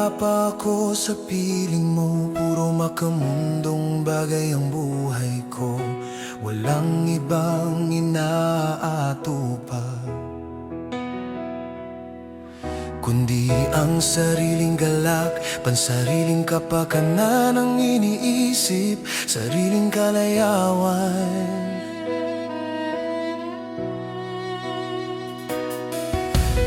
Wala pa ako sa piling mo, puro makamundong bagay ang buhay ko. Walang ibang inaatupag kundi ang sariling galak, pansariling kapakanan ang iniisip, sariling kalayawan.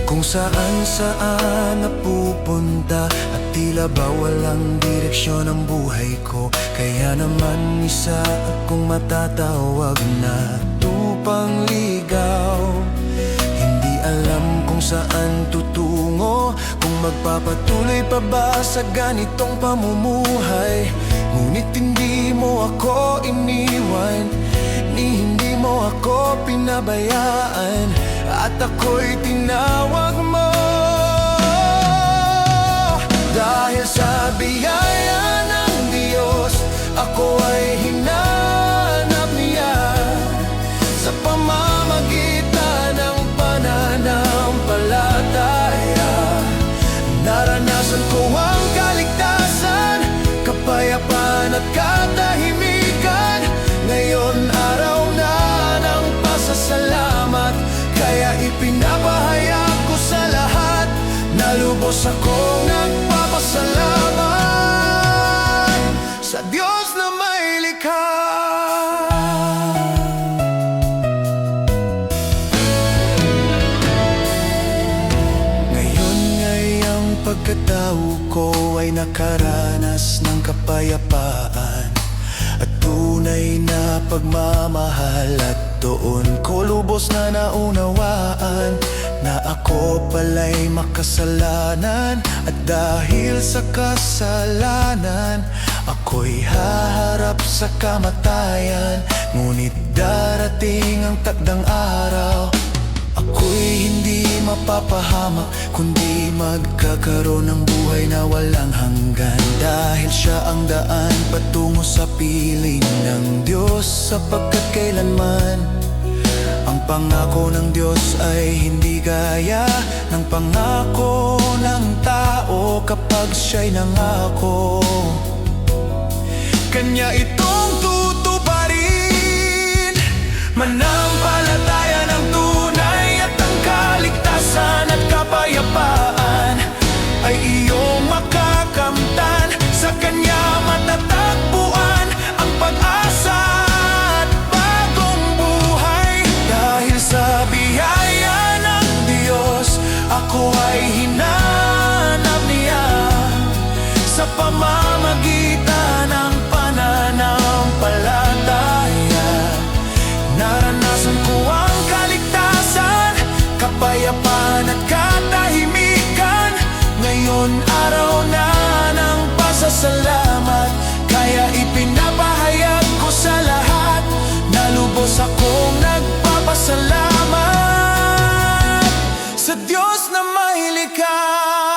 Kung saan napupunta at tila ba walang direksyon ang buhay ko, kaya naman isa akong matatawag na tupang ligaw. Hindi alam kung saan tutungo, kung magpapatuloy pa ba sa ganitong pamumuhay. Ngunit hindi mo ako iniwan, ni hindi mo ako pinabayaan, at ako'y tinawag mo. Dahil sa biyaya ng Diyos, ako ay hinanap niya. Sa pamamagitan ng pananampalataya, naranasan ko ang kaligtasan, kapayapaan at katahimikan. Ngayon araw na ng pasasalamat, kaya ipinapahayag ko sa lahat na lubos akong nagpapasalamat sa Diyos na may likha. Ngayon ngayong pagkatao ko ay nakaranas ng kapayapaan at tunay na pagmamahal, at doon ko lubos na naunawaan na ako pala'y makasalanan, at dahil sa kasalanan ako'y haharap sa kamatayan. Ngunit darating ang takdang araw, ako'y hindi mapapahamak, kundi magkakaroon ng buhay na walang hanggan. Dahil siya ang daan patungo sa piling ng Diyos, sapagkat kailanman ang pangako ng Diyos ay hindi gaya ng pangako ng tao. Kapag siya'y nangako, kanya itong tutuparin. Manampalataya ng tunay at ang kaligtasan at kapayapaan ay iyong makakamtan. Sa kanya matatagpuan ang pag-asa at bagong buhay. Dahil sa biyaya ng Diyos, ako ay hinanap niya. Sa pamamagitan ng pananampalataya, naranasan ko ang kaligtasan, kapayapaan at katahimikan. Ngayon araw na ng pasasalamat, kaya ipinapahayag ko sa lahat na lubos akong nagpapasalamat sa Diyos na may likha.